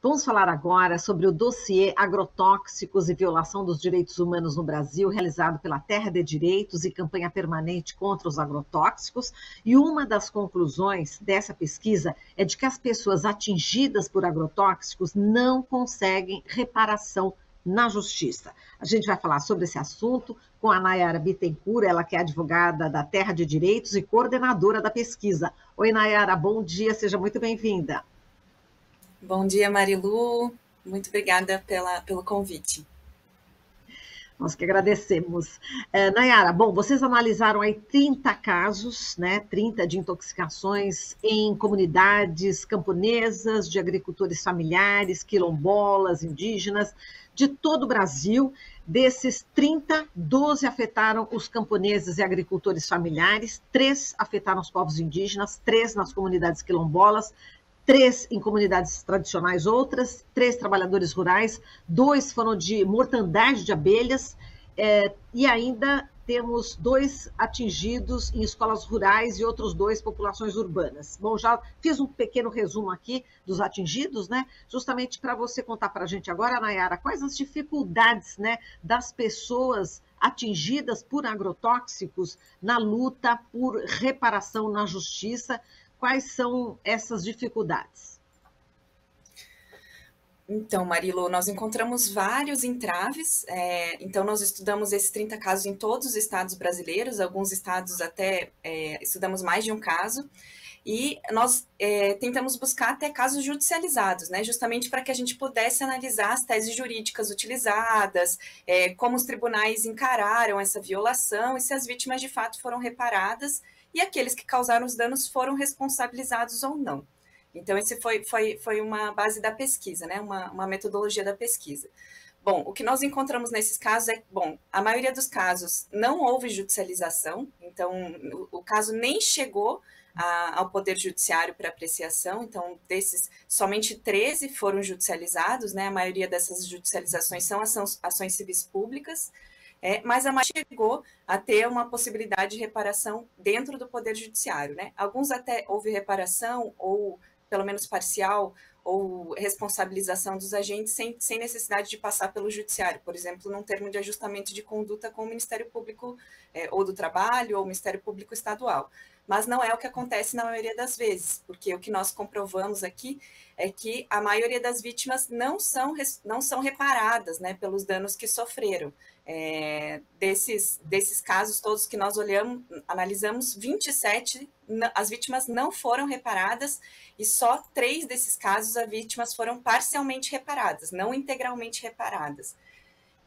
Vamos falar agora sobre o dossiê Agrotóxicos e Violação dos Direitos Humanos no Brasil, realizado pela Terra de Direitos e Campanha Permanente contra os Agrotóxicos. E uma das conclusões dessa pesquisa é de que as pessoas atingidas por agrotóxicos não conseguem reparação na justiça. A gente vai falar sobre esse assunto com a Nayara Bittencourt, ela que é advogada da Terra de Direitos e coordenadora da pesquisa. Oi, Nayara, bom dia, seja muito bem-vinda. Bom dia, Marilu. Muito obrigada pelo convite. Nós que agradecemos. Nayara, bom, vocês analisaram aí 30 casos, né? 30 de intoxicações em comunidades camponesas, de agricultores familiares, quilombolas, indígenas, de todo o Brasil. Desses 30, 12 afetaram os camponeses e agricultores familiares, 3 afetaram os povos indígenas, 3 nas comunidades quilombolas, 3 em comunidades tradicionais, outras, 3 trabalhadores rurais, 2 foram de mortandade de abelhas, e ainda temos 2 atingidos em escolas rurais e outros 2 populações urbanas. Bom, já fiz um pequeno resumo aqui dos atingidos, né? Justamente para você contar para a gente agora, Nayara, quais as dificuldades, né, das pessoas atingidas por agrotóxicos na luta por reparação na justiça. Quais são essas dificuldades? Então, Marilu, nós encontramos vários entraves, então nós estudamos esses 30 casos em todos os estados brasileiros, alguns estados até estudamos mais de um caso, e nós tentamos buscar até casos judicializados, né, justamente para que a gente pudesse analisar as teses jurídicas utilizadas, como os tribunais encararam essa violação e se as vítimas de fato foram reparadas, e aqueles que causaram os danos foram responsabilizados ou não. Então, esse foi uma base da pesquisa, né? Uma metodologia da pesquisa. Bom, o que nós encontramos nesses casos é, bom, a maioria dos casos não houve judicialização, então o caso nem chegou ao Poder Judiciário para apreciação, então desses, somente 13 foram judicializados, né? A maioria dessas judicializações são ações civis públicas, mas a maioria chegou a ter uma possibilidade de reparação dentro do Poder Judiciário, né? Alguns até houve reparação, ou pelo menos parcial, ou responsabilização dos agentes sem necessidade de passar pelo Judiciário, por exemplo, num termo de ajustamento de conduta com o Ministério Público ou do Trabalho, ou o Ministério Público Estadual. Mas não é o que acontece na maioria das vezes, porque o que nós comprovamos aqui é que a maioria das vítimas não são reparadas, né, pelos danos que sofreram. Desses casos todos que nós analisamos, 27, as vítimas não foram reparadas, e só 3 desses casos as vítimas foram parcialmente reparadas, não integralmente reparadas.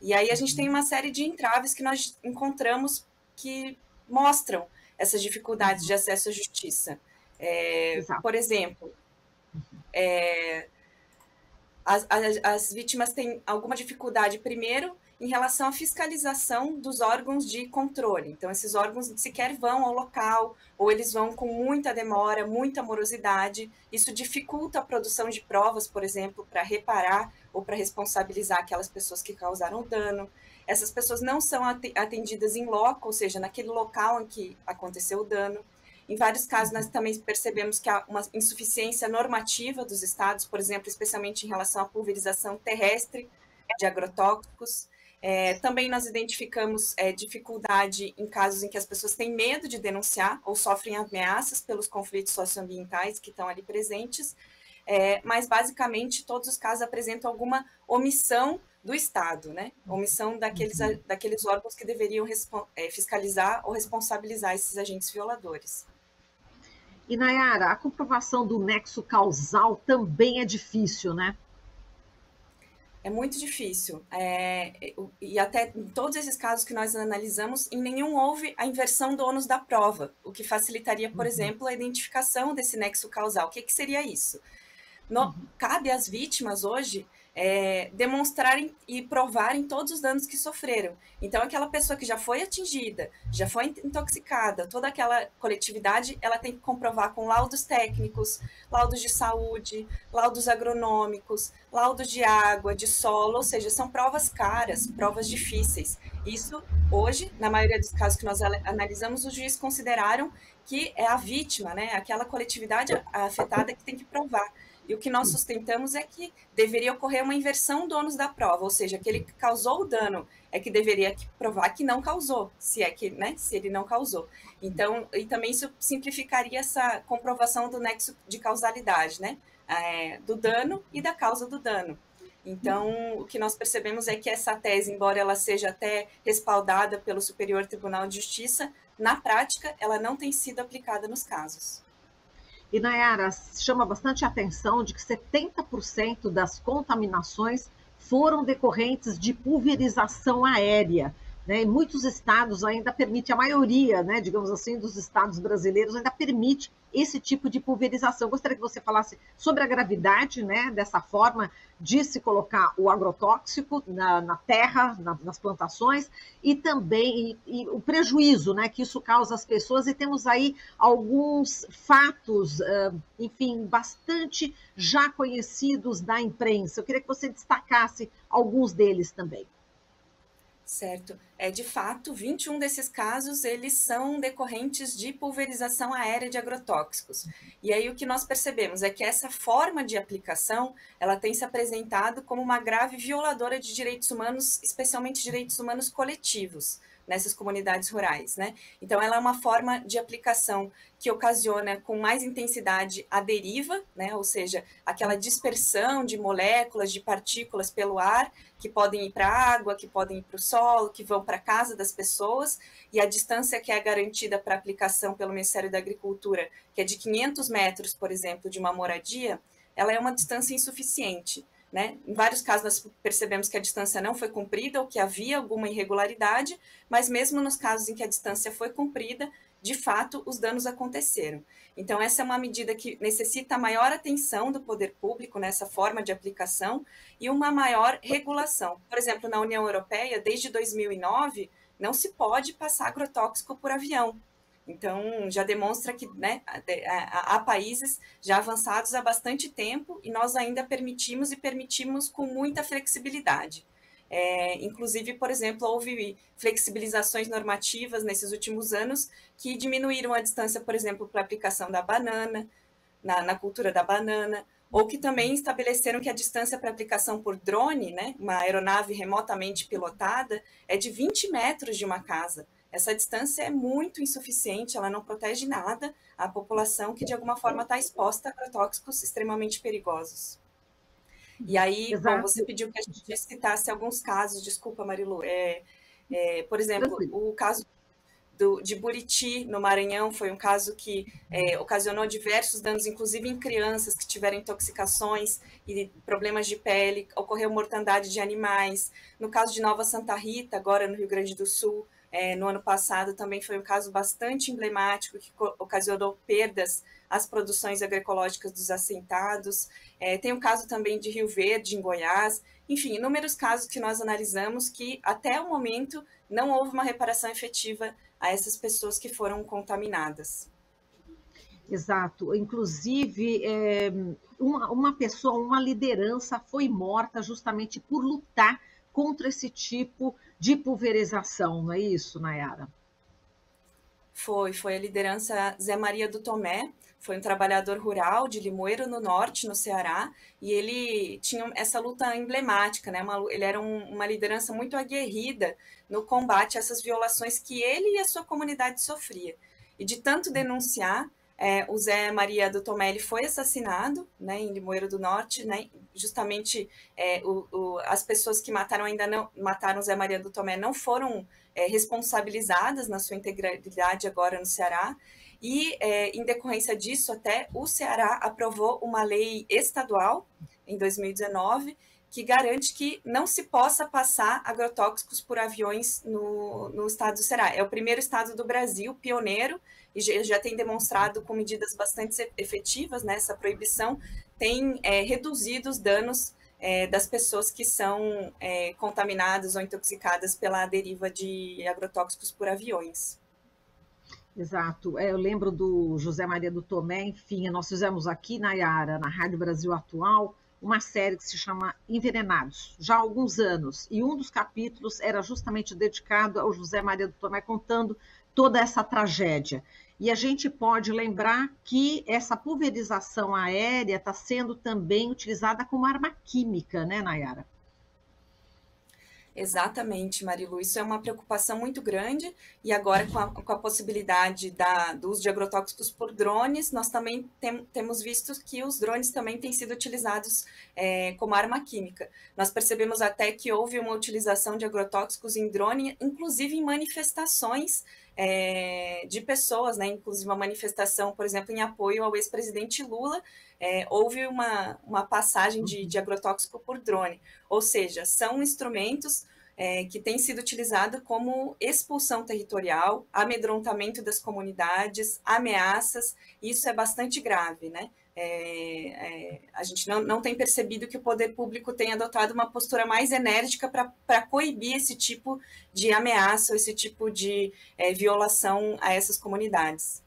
E aí a gente tem uma série de entraves que nós encontramos que mostram essas dificuldades de acesso à justiça. Por exemplo, as vítimas têm alguma dificuldade, primeiro, em relação à fiscalização dos órgãos de controle. Então, esses órgãos sequer vão ao local, ou eles vão com muita demora, muita morosidade. Isso dificulta a produção de provas, por exemplo, para reparar ou para responsabilizar aquelas pessoas que causaram o dano. Essas pessoas não são atendidas em loco, ou seja, naquele local em que aconteceu o dano. Em vários casos, nós também percebemos que há uma insuficiência normativa dos estados, por exemplo, especialmente em relação à pulverização terrestre de agrotóxicos. Também nós identificamos dificuldade em casos em que as pessoas têm medo de denunciar ou sofrem ameaças pelos conflitos socioambientais que estão ali presentes, mas basicamente todos os casos apresentam alguma omissão do Estado, né? Omissão daqueles órgãos que deveriam fiscalizar ou responsabilizar esses agentes violadores. E, Nayara, a comprovação do nexo causal também é difícil, né? É muito difícil, e até em todos esses casos que nós analisamos, em nenhum houve a inversão do ônus da prova, o que facilitaria, por exemplo, a identificação desse nexo causal. O que seria isso? Cabe às vítimas hoje demonstrarem e provarem todos os danos que sofreram. Então, aquela pessoa que já foi atingida, já foi intoxicada, toda aquela coletividade, ela tem que comprovar com laudos técnicos, laudos de saúde, laudos agronômicos, laudos de água, de solo, ou seja, são provas caras, provas difíceis. Isso, hoje, na maioria dos casos que nós analisamos, os juízes consideraram que é a vítima, né, aquela coletividade afetada que tem que provar. E o que nós sustentamos é que deveria ocorrer uma inversão do ônus da prova, ou seja, aquele que causou o dano é que deveria provar que não causou, se é que, né, se ele não causou. Então, e também isso simplificaria essa comprovação do nexo de causalidade, né, do dano e da causa do dano. Então, o que nós percebemos é que essa tese, embora ela seja até respaldada pelo Superior Tribunal de Justiça, na prática, ela não tem sido aplicada nos casos. E, Nayara, chama bastante a atenção de que 70% das contaminações foram decorrentes de pulverização aérea, né? E muitos estados ainda permite, a maioria, né, digamos assim, dos estados brasileiros ainda permite esse tipo de pulverização. Gostaria que você falasse sobre a gravidade, né, dessa forma de se colocar o agrotóxico na terra, nas plantações, e também e o prejuízo, né, que isso causa às pessoas. E temos aí alguns fatos, enfim, bastante já conhecidos da imprensa. Eu queria que você destacasse alguns deles também. Certo. De fato, 21 desses casos, eles são decorrentes de pulverização aérea de agrotóxicos. E aí o que nós percebemos é que essa forma de aplicação, ela tem se apresentado como uma grave violadora de direitos humanos, especialmente direitos humanos coletivos, nessas comunidades rurais, né? Então, ela é uma forma de aplicação que ocasiona com mais intensidade a deriva, né? Ou seja, aquela dispersão de moléculas, de partículas pelo ar, que podem ir para a água, que podem ir para o solo, que vão para a casa das pessoas, e a distância que é garantida para aplicação pelo Ministério da Agricultura, que é de 500 metros, por exemplo, de uma moradia, ela é uma distância insuficiente. Né? Em vários casos, nós percebemos que a distância não foi cumprida ou que havia alguma irregularidade, mas mesmo nos casos em que a distância foi cumprida, de fato, os danos aconteceram. Então, essa é uma medida que necessita maior atenção do poder público nessa forma de aplicação e uma maior regulação. Por exemplo, na União Europeia, desde 2009, não se pode passar agrotóxico por avião. Então, já demonstra que, né, há países já avançados há bastante tempo e nós ainda permitimos com muita flexibilidade. Inclusive, por exemplo, houve flexibilizações normativas nesses últimos anos que diminuíram a distância, por exemplo, para a aplicação da banana, na cultura da banana, ou que também estabeleceram que a distância para aplicação por drone, né, uma aeronave remotamente pilotada, é de 20 metros de uma casa. Essa distância é muito insuficiente, ela não protege nada a população que, de alguma forma, está exposta a agrotóxicos extremamente perigosos. E aí, bom, você pediu que a gente citasse alguns casos, desculpa, Marilu, por exemplo, o caso de Buriti, no Maranhão, foi um caso que ocasionou diversos danos, inclusive em crianças que tiveram intoxicações e problemas de pele, ocorreu mortandade de animais. No caso de Nova Santa Rita, agora no Rio Grande do Sul, no ano passado, também foi um caso bastante emblemático que ocasionou perdas às produções agroecológicas dos assentados. Tem o caso também de Rio Verde, em Goiás. Enfim, inúmeros casos que nós analisamos que, até o momento, não houve uma reparação efetiva a essas pessoas que foram contaminadas. Exato. Inclusive, uma pessoa, uma liderança foi morta justamente por lutar contra esse tipo de pulverização, não é isso, Nayara? Foi a liderança Zé Maria do Tomé, foi um trabalhador rural de Limoeiro, no norte, no Ceará, e ele tinha essa luta emblemática, né? Ele era uma liderança muito aguerrida no combate a essas violações que ele e a sua comunidade sofria. E de tanto denunciar, o Zé Maria do Tomé ele foi assassinado, né, em Limoeiro do Norte, né, justamente as pessoas que mataram o Zé Maria do Tomé não foram responsabilizadas na sua integralidade agora no Ceará, e em decorrência disso até o Ceará aprovou uma lei estadual em 2019 que garante que não se possa passar agrotóxicos por aviões no estado do Ceará. É o primeiro estado do Brasil, pioneiro, e já tem demonstrado com medidas bastante efetivas, né, essa proibição tem reduzido os danos das pessoas que são contaminadas ou intoxicadas pela deriva de agrotóxicos por aviões. Exato. Eu lembro do José Maria do Tomé, enfim, nós fizemos aqui, Nayara, na Rádio Brasil Atual, uma série que se chama Envenenados, já há alguns anos, e um dos capítulos era justamente dedicado ao José Maria do Tomé, contando toda essa tragédia. E a gente pode lembrar que essa pulverização aérea está sendo também utilizada como arma química, né, Nayara? Exatamente, Marilu. Isso é uma preocupação muito grande, e agora com a possibilidade do uso de agrotóxicos por drones, nós também temos visto que os drones também têm sido utilizados como arma química. Nós percebemos até que houve uma utilização de agrotóxicos em drone, inclusive em manifestações de pessoas, né? Inclusive uma manifestação, por exemplo, em apoio ao ex-presidente Lula, houve uma passagem de agrotóxico por drone. Ou seja, são instrumentos que têm sido utilizados como expulsão territorial, amedrontamento das comunidades, ameaças, e isso é bastante grave, né? A gente não tem percebido que o poder público tem adotado uma postura mais enérgica para coibir esse tipo de ameaça, esse tipo de violação a essas comunidades.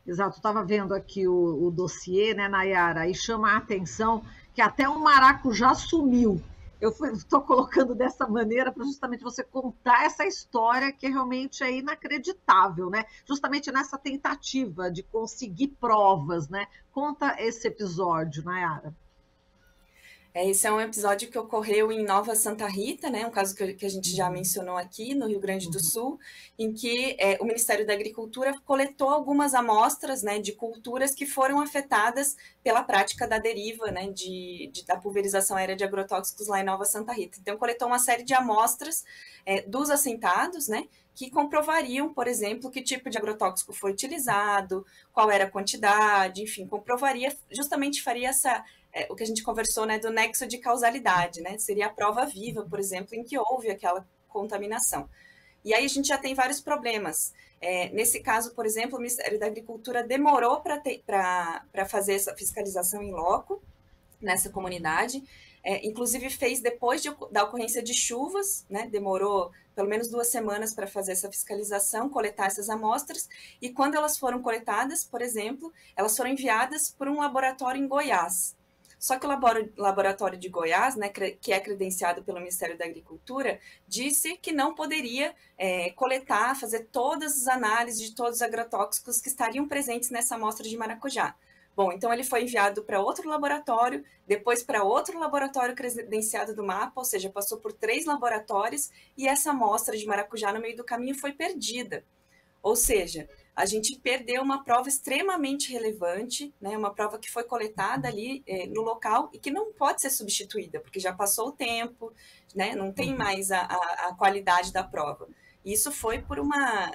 Exato, estava vendo aqui o dossiê, né, Nayara, e chama a atenção que até o maracujá sumiu. Eu estou colocando dessa maneira para justamente você contar essa história que realmente é inacreditável, né? Justamente nessa tentativa de conseguir provas, né? Conta esse episódio, Nayara. Esse é um episódio que ocorreu em Nova Santa Rita, né, um caso que a gente já mencionou aqui, no Rio Grande do Sul, em que o Ministério da Agricultura coletou algumas amostras, né, de culturas que foram afetadas pela prática da deriva, né, da pulverização aérea de agrotóxicos lá em Nova Santa Rita. Então, coletou uma série de amostras dos assentados, né, que comprovariam, por exemplo, que tipo de agrotóxico foi utilizado, qual era a quantidade, enfim, comprovaria, justamente faria o que a gente conversou, né, do nexo de causalidade, né, seria a prova viva, por exemplo, em que houve aquela contaminação. E aí a gente já tem vários problemas. Nesse caso, por exemplo, o Ministério da Agricultura demorou para fazer essa fiscalização em loco, nessa comunidade, inclusive fez depois da ocorrência de chuvas, né, demorou pelo menos 2 semanas para fazer essa fiscalização, coletar essas amostras, e quando elas foram coletadas, por exemplo, elas foram enviadas por um laboratório em Goiás. Só que o laboratório de Goiás, né, que é credenciado pelo Ministério da Agricultura, disse que não poderia coletar, fazer todas as análises de todos os agrotóxicos que estariam presentes nessa amostra de maracujá. Bom, então ele foi enviado para outro laboratório, depois para outro laboratório credenciado do MAPA, ou seja, passou por 3 laboratórios, e essa amostra de maracujá no meio do caminho foi perdida. Ou seja, a gente perdeu uma prova extremamente relevante, né, uma prova que foi coletada ali no local e que não pode ser substituída, porque já passou o tempo, né, não tem mais a qualidade da prova. Isso foi por uma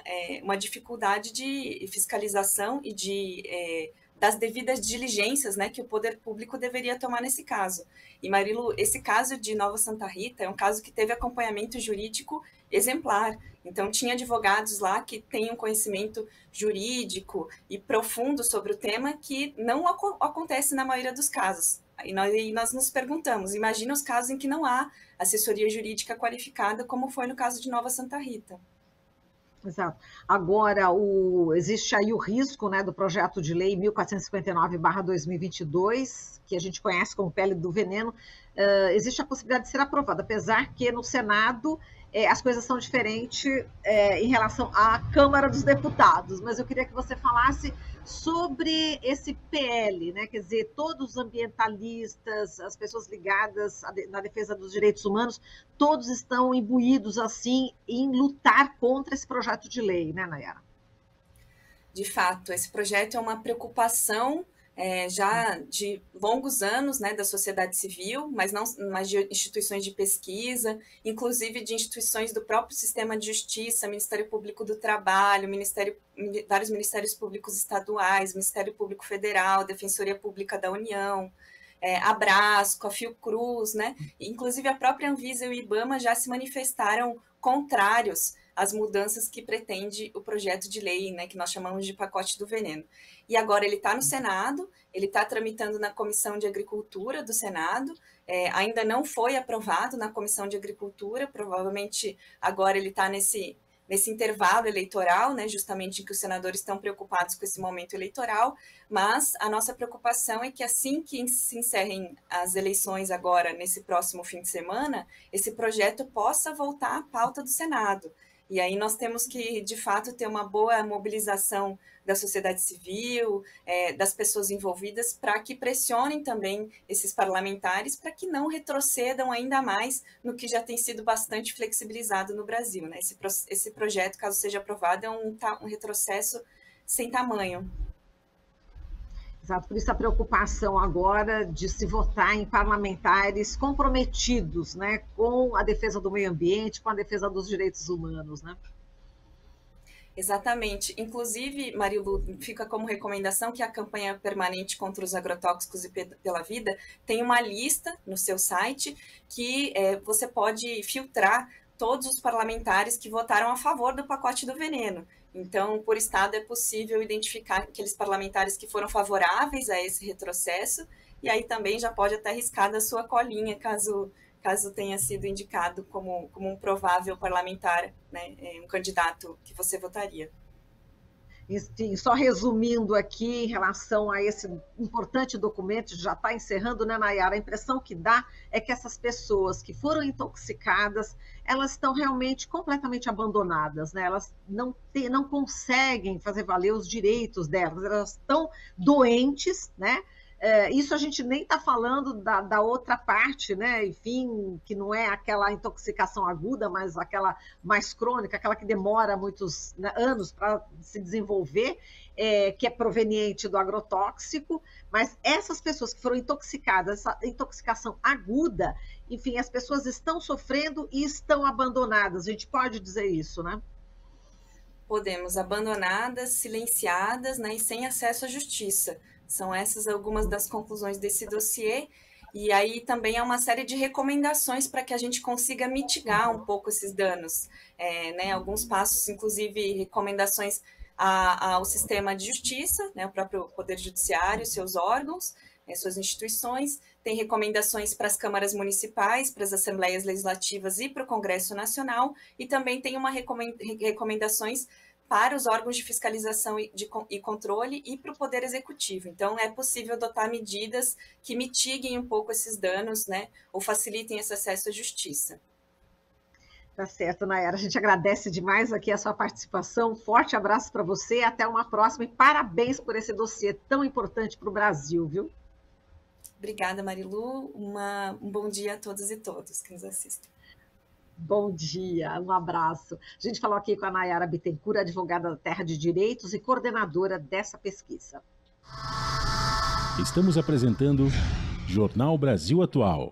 dificuldade de fiscalização e das devidas diligências, né, que o poder público deveria tomar nesse caso. E, Marilu, esse caso de Nova Santa Rita é um caso que teve acompanhamento jurídico exemplar. Então, tinha advogados lá que têm um conhecimento jurídico e profundo sobre o tema que não acontece na maioria dos casos. E nós nos perguntamos, imagina os casos em que não há assessoria jurídica qualificada, como foi no caso de Nova Santa Rita. Exato. Agora, existe aí o risco, né, do projeto de lei 1459/2022, que a gente conhece como pele do veneno, existe a possibilidade de ser aprovado, apesar que no Senado as coisas são diferentes em relação à Câmara dos Deputados, mas eu queria que você falasse sobre esse PL, né? Quer dizer, todos os ambientalistas, as pessoas ligadas na defesa dos direitos humanos, todos estão imbuídos assim em lutar contra esse projeto de lei, né, Nayara? De fato, esse projeto é uma preocupação já de longos anos, né, da sociedade civil, mas de instituições de pesquisa, inclusive de instituições do próprio sistema de justiça, Ministério Público do Trabalho, vários ministérios públicos estaduais, Ministério Público Federal, Defensoria Pública da União, a Brasco, a Fiocruz, né? Inclusive a própria Anvisa e o IBAMA já se manifestaram contrários às mudanças que pretende o projeto de lei, né, que nós chamamos de pacote do veneno. E agora ele está no Senado, ele está tramitando na Comissão de Agricultura do Senado, ainda não foi aprovado na Comissão de Agricultura, provavelmente agora ele está nesse intervalo eleitoral, né, justamente em que os senadores estão preocupados com esse momento eleitoral, mas a nossa preocupação é que assim que se encerrem as eleições agora, nesse próximo fim de semana, esse projeto possa voltar à pauta do Senado. E aí nós temos que, de fato, ter uma boa mobilização da sociedade civil, das pessoas envolvidas, para que pressionem também esses parlamentares para que não retrocedam ainda mais no que já tem sido bastante flexibilizado no Brasil, né? Esse projeto, caso seja aprovado, é um retrocesso sem tamanho. Exato, por isso a preocupação agora de se votar em parlamentares comprometidos, né, com a defesa do meio ambiente, com a defesa dos direitos humanos, né? Exatamente. Inclusive, Marilu, fica como recomendação que a campanha permanente contra os agrotóxicos e pela vida tem uma lista no seu site que você pode filtrar todos os parlamentares que votaram a favor do pacote do veneno. Então, por estado, é possível identificar aqueles parlamentares que foram favoráveis a esse retrocesso, e aí também já pode até riscar da sua colinha, caso tenha sido indicado como um provável parlamentar, né, um candidato que você votaria. Enfim, só resumindo aqui em relação a esse importante documento, já está encerrando, né, Nayara? A impressão que dá é que essas pessoas que foram intoxicadas, elas estão realmente completamente abandonadas, né? Elas não conseguem fazer valer os direitos delas, elas estão doentes, né? Isso a gente nem está falando da outra parte, né? Enfim, que não é aquela intoxicação aguda, mas aquela mais crônica, aquela que demora muitos anos para se desenvolver, que é proveniente do agrotóxico. Mas essas pessoas que foram intoxicadas, essa intoxicação aguda, enfim, as pessoas estão sofrendo e estão abandonadas. A gente pode dizer isso, né? Podemos, abandonadas, silenciadas, né, e sem acesso à justiça. São essas algumas das conclusões desse dossiê. E aí também há uma série de recomendações para que a gente consiga mitigar um pouco esses danos. Né, alguns passos, inclusive recomendações ao sistema de justiça, né, o próprio Poder Judiciário, seus órgãos, suas instituições. Tem recomendações para as câmaras municipais, para as assembleias legislativas e para o Congresso Nacional. E também tem recomendações para os órgãos de fiscalização e controle e para o Poder Executivo. Então, é possível adotar medidas que mitiguem um pouco esses danos, né, ou facilitem esse acesso à justiça. Tá certo, Nayara. A gente agradece demais aqui a sua participação. Forte abraço para você, até uma próxima e parabéns por esse dossiê tão importante para o Brasil, viu? Obrigada, Marilu. Um bom dia a todas e todos que nos assistem. Bom dia, um abraço. A gente falou aqui com a Nayara Bittencourt, advogada da Terra de Direitos e coordenadora dessa pesquisa. Estamos apresentando Jornal Brasil Atual.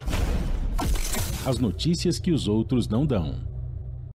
As notícias que os outros não dão.